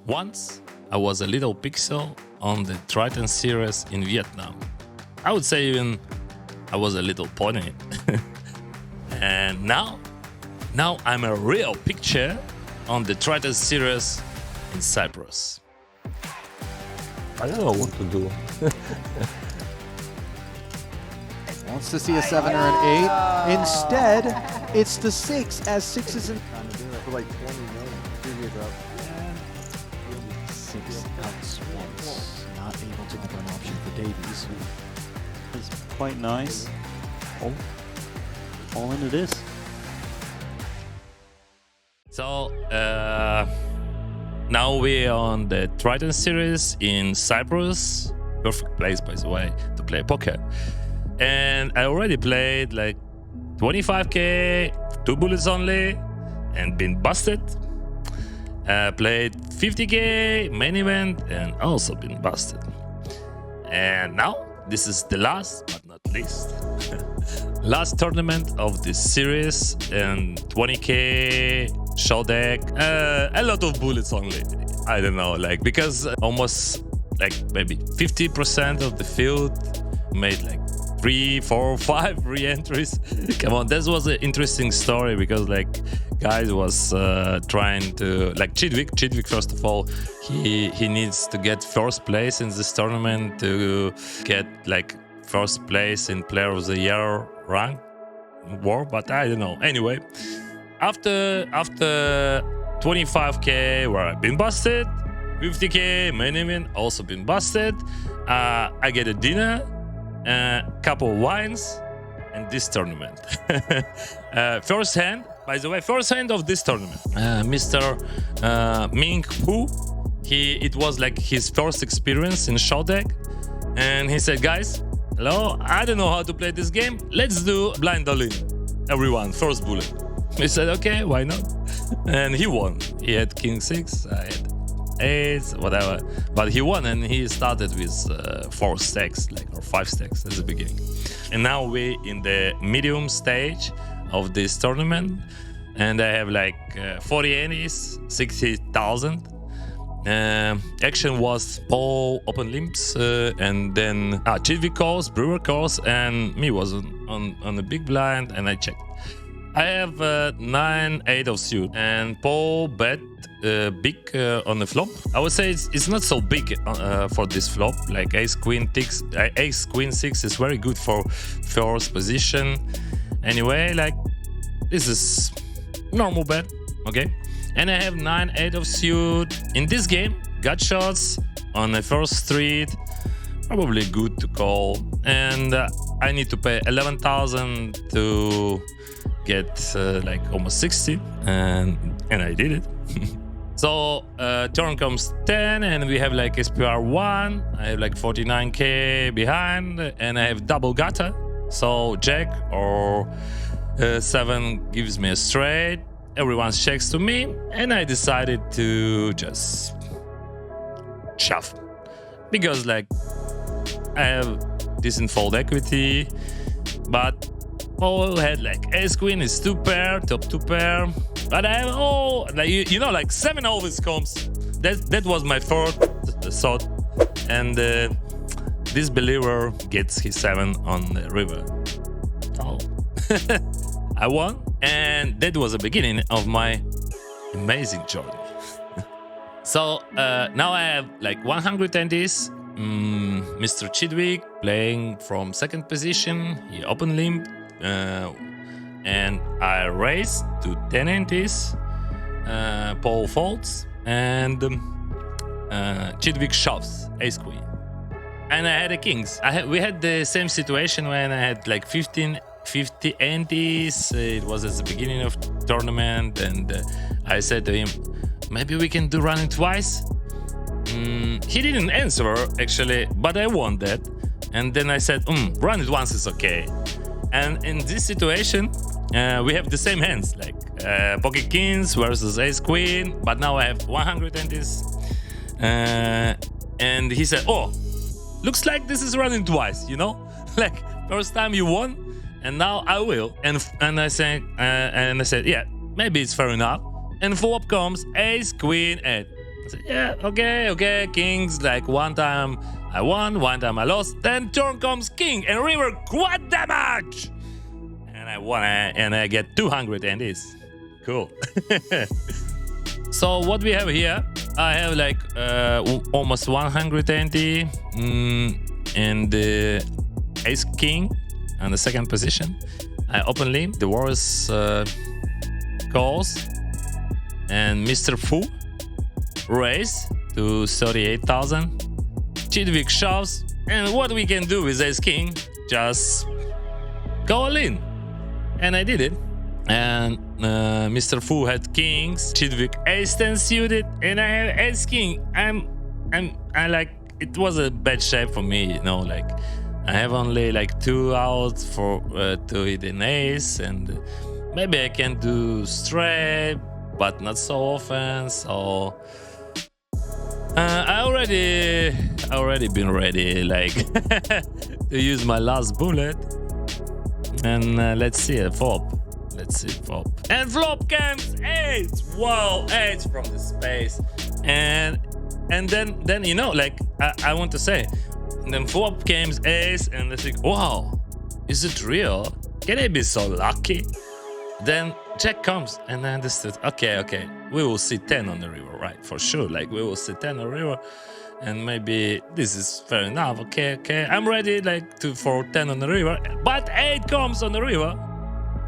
Once I was a little pixel on the Triton series in Vietnam. I would say even I was a little pony. And now I'm a real picture on the Triton series in Cyprus. I don't know what to do. Wants to see a 7 or an 8. Instead, it's the 6, as 6 is in. Trying to do it for like 20 million. Previous up. 6 outs once. Not able to get an option for Davies. It's quite nice. Oh, all in it is. So now we're on the Triton series in Cyprus. Perfect place, by the way, to play poker. And I already played like 25k, 2 bullets only, and been busted. Played 50k main event and also been busted. And now this is the last but not least last tournament of this series, and 20k short deck, a lot of bullets only. I don't know, like, because almost like maybe 50% of the field made like 3, 4, 5 re-entries. Come on, that was an interesting story, because like guys was trying to, like, Chidwick first of all, he needs to get first place in this tournament to get like first place in Player of the Year rank war, but I don't know. Anyway, after 25k where I've been busted, 50k main event also been busted, I get a dinner, couple of wines, and this tournament. First hand, by the way, first hand of this tournament, Mr. Ming Hu, it was like his first experience in short deck, and he said, guys, hello, I don't know how to play this game, let's do blind all-in, everyone, first bullet. We said, okay, why not? And he won. He had king 6, I had 8, whatever, but he won, and he started with 4 stacks, like, or 5 stacks at the beginning. And now we're in the medium stage of this tournament, and I have like 40 annies, 60,000. Action was Paul open limps, and then Chidwick calls, Brewer calls, and me was on the big blind, and I checked. I have 9-8 of suit, and Paul bet big on the flop. I would say it's not so big for this flop. Like ace queen 6 is very good for first position. Anyway, like, this is normal bet, okay? And I have 9-8 of suit in this game. Gut shots on the first street, probably good to call, and I need to pay 11,000 to get like almost 60, and I did it. So turn comes 10, and we have like SPR 1. I have like 49k behind, and I have double gutter. So jack or 7 gives me a straight. Everyone checks to me, and I decided to just shove, because like I have decent fold equity, but Paul had like ace queen is 2 pair, top 2 pair, but I have like you know, like 7 always comes. That was my first thought, and this believer gets his 7 on the river. Oh, I won, and that was the beginning of my amazing journey. So now I have like 100 antis. Mr. Chidwick playing from second position, he open limp, and I raised to 10 antis. Paul folds, and Chidwick shoves ace queen, and I had a kings. We had the same situation when I had like 50 antis. It was at the beginning of tournament, and I said to him, maybe we can do running twice. He didn't answer actually, but I won that, and then I said, run it once is okay. And in this situation, we have the same hands, like pocket kings versus ace queen, but now I have 100 antis. And he said, oh, looks like this is running twice, you know? Like, first time you won, and now I will. And I said, yeah, maybe it's fair enough. And flop comes ace queen 8. I said, yeah, okay, kings. Like one time I won, one time I lost. Then turn comes king and river quad damage, and I won, and I get 200 and this. Cool. So what we have here, I have like almost 120 and the ace king on the second position. I open limp, the Warriors calls, and Mr. Fu raise to 38,000. Chidwick shoves, and what we can do with ace king, just go all in, and I did it. And Mr. Fu had kings, Chidwick ace 10 suited, and I have ace king. I like, it was a bad shape for me, you know, like I have only like 2 outs for to hit an ace, and maybe I can do straight, but not so often. So I already been ready, like to use my last bullet, and let's see a flop. Let's see flop. And flop comes 8. Wow, 8 from the space. And then you know, like I want to say, then flop comes ace, and I think, wow, is it real? Can I be so lucky? Then jack comes, and I understood. Okay, we will see 10 on the river, right? For sure. Like we will see 10 on the river, and maybe this is fair enough. Okay, I'm ready, like for 10 on the river, but 8 comes on the river.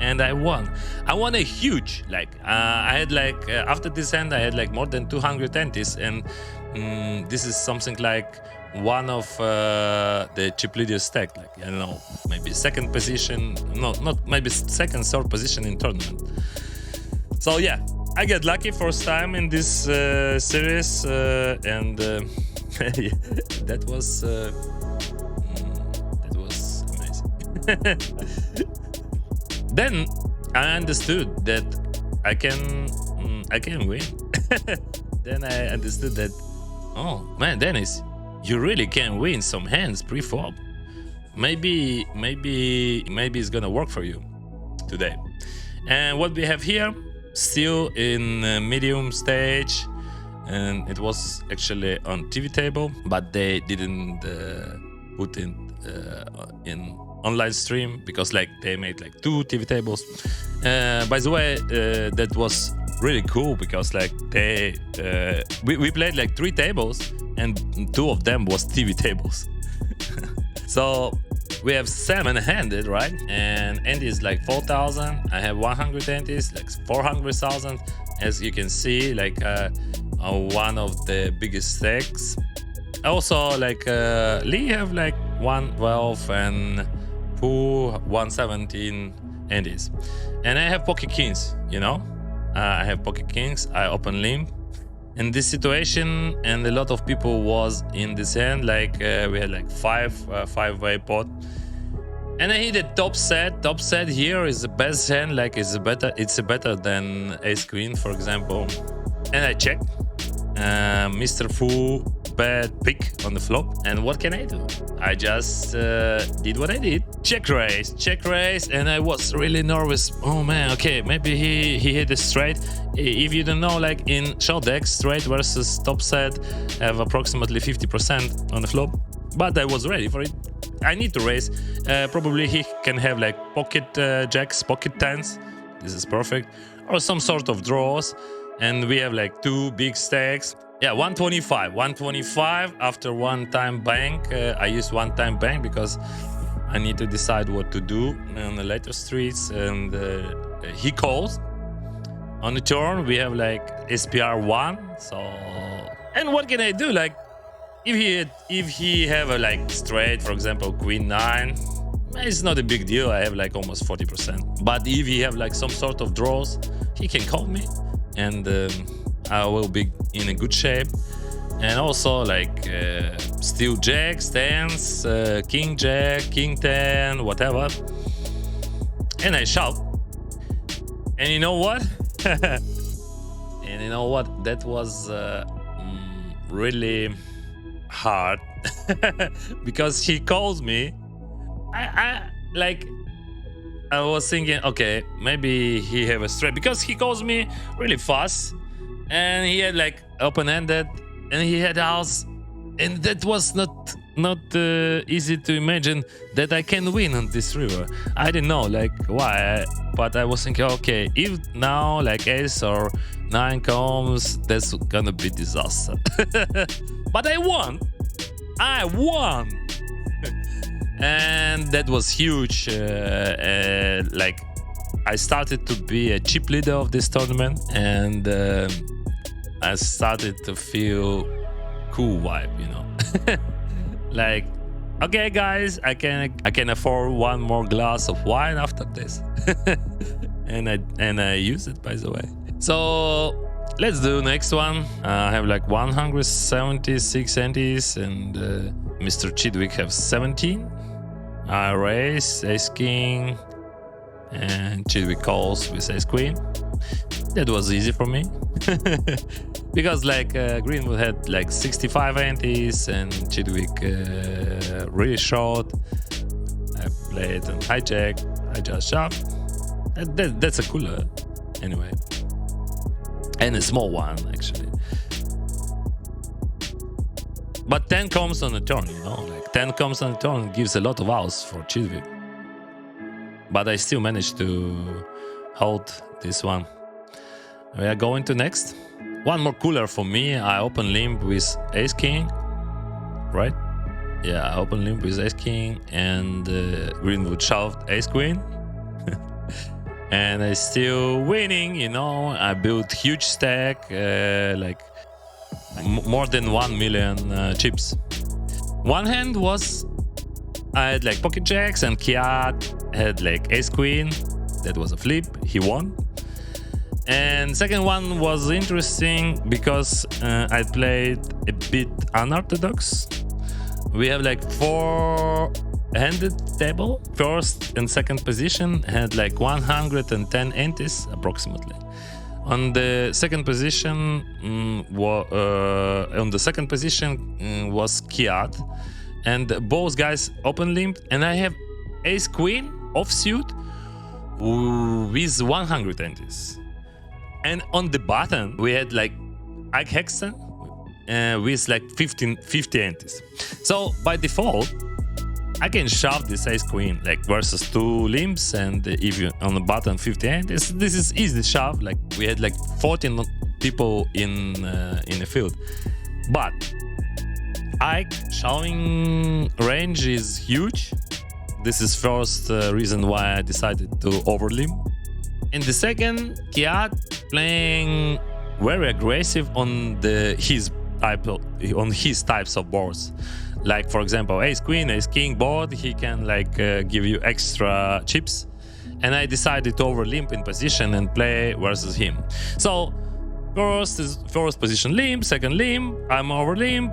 And I won. I won a huge, like I had like after this hand I had like more than 200 entities, and this is something like one of the cheap leader stack, like I don't know, maybe second position, not maybe second, third position in tournament. So yeah, I get lucky first time in this series, and that was amazing. Then I understood that I can win. Then I understood that, oh man, Denys, you really can win some hands pre-flop. Maybe it's gonna work for you today. And what we have here, still in medium stage, and it was actually on TV table, but they didn't put it in online stream because like they made like 2 TV tables. By the way, that was really cool because like they we played like 3 tables and 2 of them was TV tables. So we have 7-handed, right? And Andy is like 4,000. I have 100 Andy's, like 400,000. As you can see, like one of the biggest stacks. Also, like Lee have like 112 and Pooh 117 Andy's. And I have pocket kings, you know? I have pocket kings. I open limp. In this situation, and a lot of people was in this hand, like we had like 5-way pot, and I hit a top set. Top set here is the best hand, like it's better than ace queen, for example. And I check. Mr. Fu bad pick on the flop, and what can I do? I just did what I did. Check raise, and I was really nervous. Oh man, okay, maybe he hit a straight. If you don't know, like in short deck, straight versus top set have approximately 50% on the flop, but I was ready for it. I need to raise. Probably he can have like pocket jacks, pocket tens. This is perfect, or some sort of draws. And we have like 2 big stacks. Yeah, 125 after one-time bank. I use one-time bank because I need to decide what to do on the later streets. And he calls. On the turn, we have like SPR 1. So, and what can I do? Like, if he have a like straight, for example, Queen 9, it's not a big deal. I have like almost 40%. But if he have like some sort of draws, he can call me. And I will be in a good shape. And also like still jacks, tens, king jack, king 10, whatever. And I shout. And you know what? That was really hard because he calls me. I was thinking, okay, maybe he have a straight because he calls me really fast, and he had like open-ended, and he had house, and that was not easy to imagine that I can win on this river. I didn't know like why, but I was thinking, okay, if now like ace or 9 comes, that's gonna be disaster. But I won. And that was huge. Like I started to be a chip leader of this tournament, and I started to feel cool vibe, you know. Like, okay guys, I can afford one more glass of wine after this. and I use it, by the way. So let's do next one. I have like 176 antis, and Mr. Chidwick have 17. I raise ace king, and Chidwick calls with ace queen. That was easy for me. Because like Greenwood had like 65 antis and Chidwick really short. I played on hijack, I just shoved. That's a cooler anyway. And a small one actually. But 10 comes on the turn, you know, like 10 comes on the turn gives a lot of outs for Chidwick. But I still managed to hold this one. We are going to next. One more cooler for me. I open limp with ace king, right? Yeah, I open limp with ace king, and Greenwood shoved ace queen. And I still winning, you know. I built huge stack, like more than 1 million chips. One hand was I had like pocket jacks, and Kiat had like ace queen. That was a flip. He won. And second one was interesting because I played a bit unorthodox. We have like 4-handed table. First and second position had like 110 antis approximately. On the second position, was Kiat, and both guys open limped, and I have ace queen offsuit with 100 antis. And on the bottom, we had like Ike Hexton with like 50 antis. So by default, I can shove this ace queen like versus 2 limps, and if you on the bottom 50 antis, this is easy shove. Like we had like 14 people in the field. But Ike shoving range is huge. This is first reason why I decided to overlimp. In the second, Kiat playing very aggressive on his types of boards. Like for example, ace queen, ace king board, he can like give you extra chips. And I decided to overlimp in position and play versus him. So first position limp, second limp, I'm overlimp,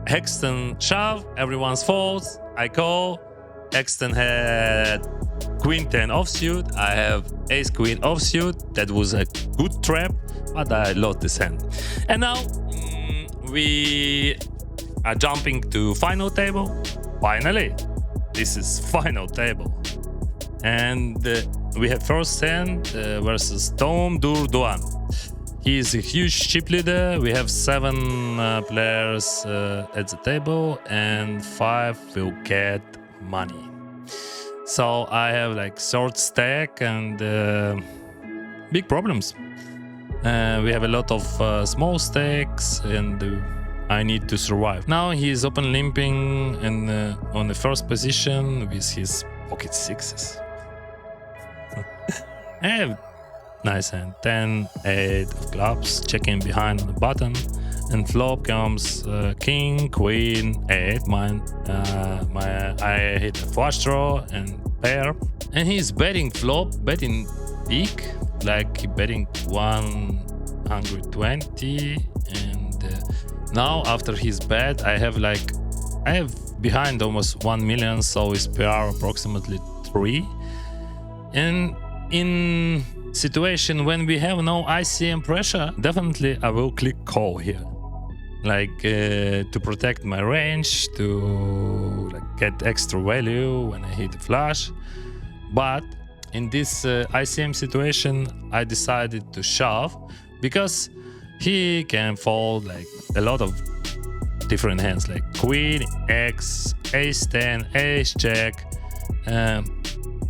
Hexton shove, everyone's faults, I call. Hexton had queen 10 offsuit, I have ace queen offsuit. That was a good trap, but I lost this hand. And now we are jumping to final table. Finally, this is final table. And we have first hand versus Tom Durduan. He is a huge chip leader. We have 7 players at the table, and 5 will get money. So I have like short stack and big problems. We have a lot of small stacks, and I need to survive. Now he is open limping and on the first position with his pocket sixes. I have nice hand, 10, 8 of clubs, checking behind on the bottom, and flop comes king, queen, 8. I hit a flush draw and pair, and he's betting flop, betting big, like betting 120. And now after his bet, I have behind almost 1 million, so his PR approximately 3. And in situation when we have no ICM pressure, definitely I will click call here, like to protect my range, to like, get extra value when I hit the flush. But in this ICM situation, I decided to shove because he can fold like a lot of different hands, like Queen, X, Ace 10, Ace Jack,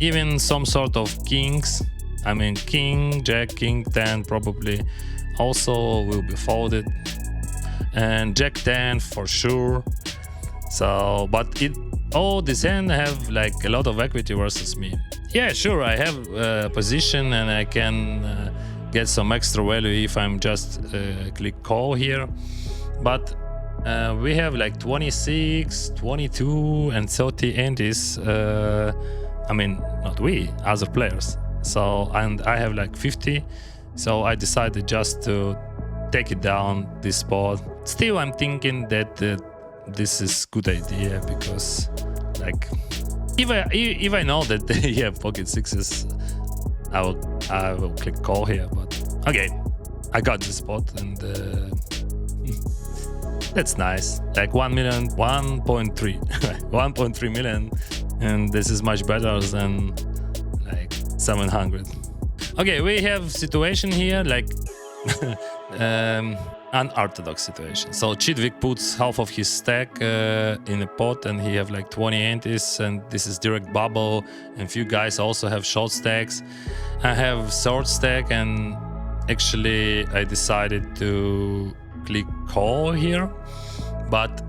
even some sort of kings. I mean, King, Jack, King 10 probably also will be folded, and Jack 10 for sure. So, but all these hands have like a lot of equity versus me. Yeah, sure, I have a position and I can get some extra value if I'm just click call here. But we have like 26, 22 and 30 antis. I mean, not we, other players. So, and I have like 50. So I decided just to take it down this spot. Still, I'm thinking that this is good idea, because like if I know that they have pocket sixes, I will click call here. But okay, I got this spot, and that's nice. Like 1 million, 1.3, 1.3 million, and this is much better than like 700. Okay, we have situation here like unorthodox situation. So Chidwick puts half of his stack in a pot, and he have like 20 antis, and this is direct bubble, and few guys also have short stacks. I have short stack, and actually I decided to click call here. But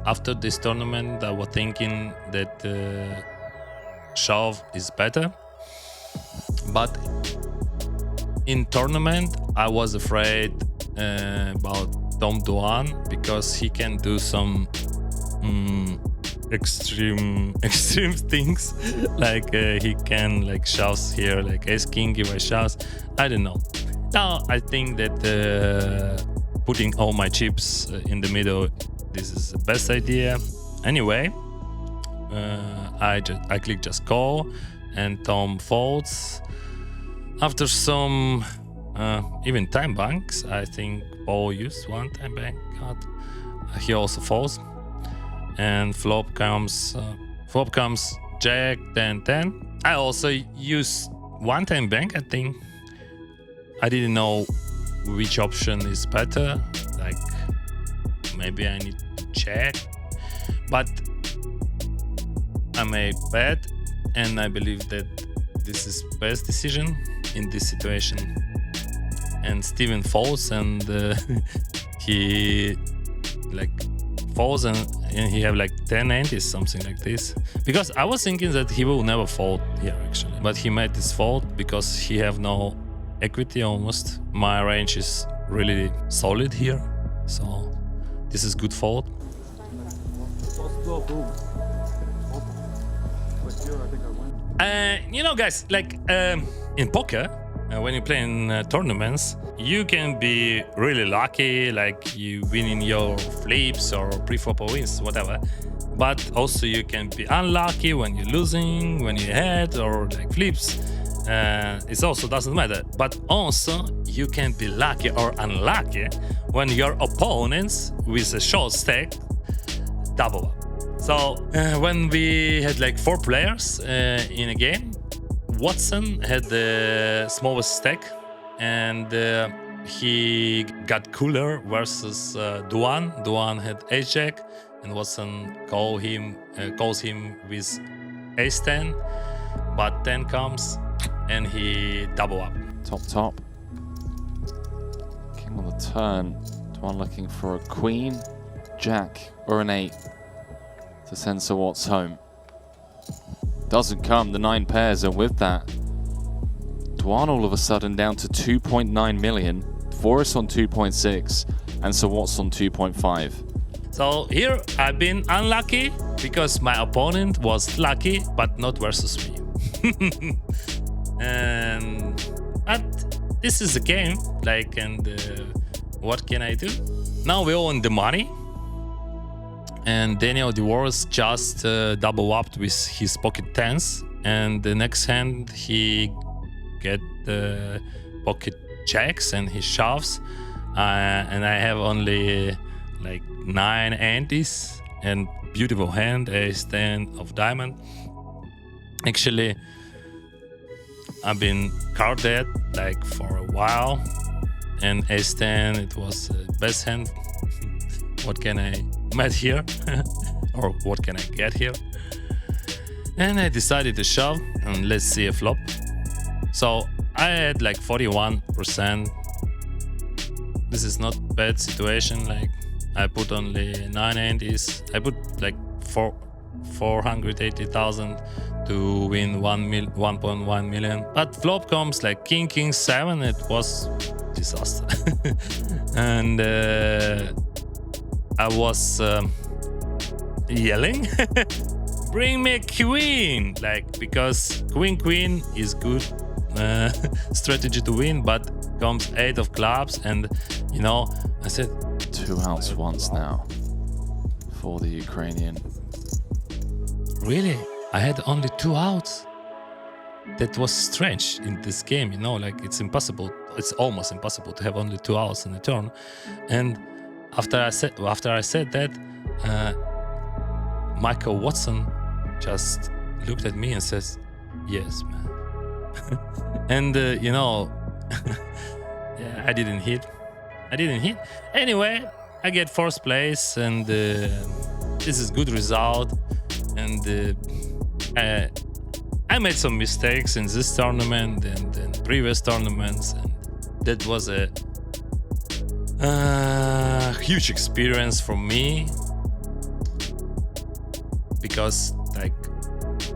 after this tournament I was thinking that shove is better. But in tournament I was afraid about Tom Duan, because he can do some extreme things. Like he can like shoves here, like ace king if I shoves. I don't know. Now I think that putting all my chips in the middle, this is the best idea. Anyway, I click just call, and Tom folds. After some even time banks, I think Paul used one time bank card. He also folds, and flop comes Jack 10 10. I also use one time bank. I think I didn't know which option is better. Like maybe I need to check, but I made bet, and I believe that this is best decision in this situation. And Steven folds, and he like folds, and he have like 10 antis, something like this. Because I was thinking that he will never fold here actually, but he made this fold because he have no equity almost. My range is really solid here, so this is good fold. You know, guys, like in poker, when you play in tournaments, you can be really lucky, like you winning your flips or pre-flop wins, whatever. But also you can be unlucky when you're losing, when you head or like flips. It also doesn't matter. But also you can be lucky or unlucky when your opponents with a short stack double up. So when we had like 4 players in a game, Watson had the smallest stack, and he got cooler versus Duan. Duan had ace jack, and Watson calls him with ace 10, but 10 comes and he double up. Top. King on the turn. Duan looking for a queen, jack, or an 8 to send Sir Watts home. Doesn't come, the 9 pairs, and with that, Duan all of a sudden down to 2.9 million, Forrest on 2.6, and Sir Watts on 2.5. So here I've been unlucky because my opponent was lucky, but not versus me. But this is a game, like, and what can I do? Now we own the money. And Daniel DeWars just double upped with his pocket 10s, and the next hand he get the pocket jacks and he shoves, and I have only like 9 antis and beautiful hand, ace 10 of diamond. Actually, I've been card dead like for a while, and ace-10, it was best hand. What can I met here? Or what can I get here? And I decided to shove, and let's see a flop. So I had like 41%. This is not bad situation. Like I put only 9 antes. I put like 480,000 to win 1.1 million. But flop comes like king, king, 7. It was disaster. And I was yelling, bring me a queen, like, because queen is good strategy to win, but comes 8 of clubs, and you know, I said 2 outs once now for the Ukrainian. Really? I had only 2 outs? That was strange in this game, you know, like it's impossible, it's almost impossible to have only 2 outs in a turn. And after I said that, Michael Watson just looked at me and says, yes, man. And you know, yeah, I didn't hit. Anyway, I get 4th place, and this is good result. And I made some mistakes in this tournament and previous tournaments, and that was a huge experience for me, because like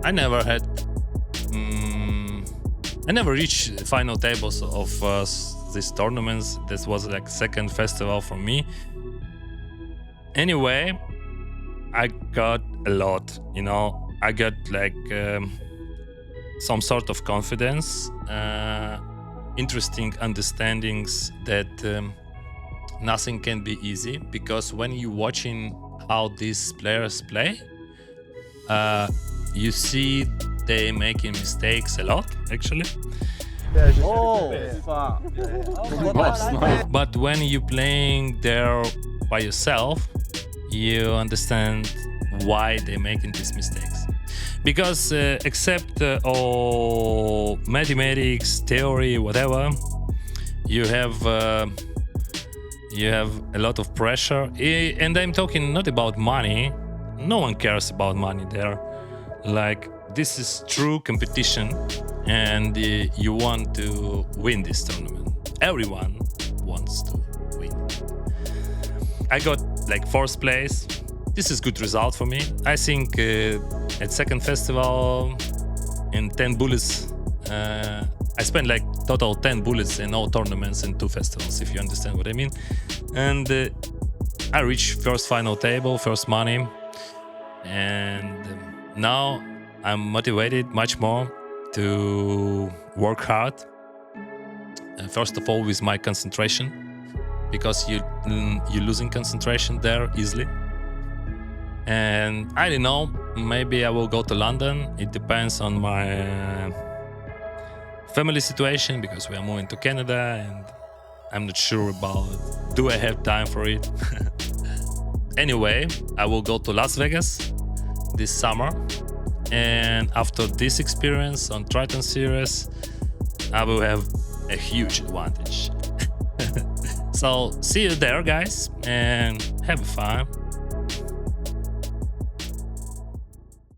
I never reached final tables of these tournaments. This was like second festival for me. Anyway, I got a lot, you know. I got like some sort of confidence, interesting understandings that nothing can be easy, because when you're watching how these players play, you see they making mistakes a lot, actually. Oh, fuck. But when you're playing there by yourself, you understand why they're making these mistakes. Because except all mathematics, theory, whatever, you have a lot of pressure. And I'm talking not about money. No one cares about money there. Like, this is true competition, and you want to win this tournament. Everyone wants to win. I got like 4th place. This is good result for me. I think at second festival in 10 bullets, I spent like total 10 bullets in all tournaments in 2 festivals, if you understand what I mean. And I reached first final table, first money, and now I'm motivated much more to work hard. First of all, with my concentration, because you're losing concentration there easily. And I don't know, maybe I will go to London. It depends on my family situation, because we are moving to Canada, and I'm not sure about do I have time for it. Anyway, I will go to Las Vegas this summer, and after this experience on Triton series, I will have a huge advantage. So see you there, guys, and have fun.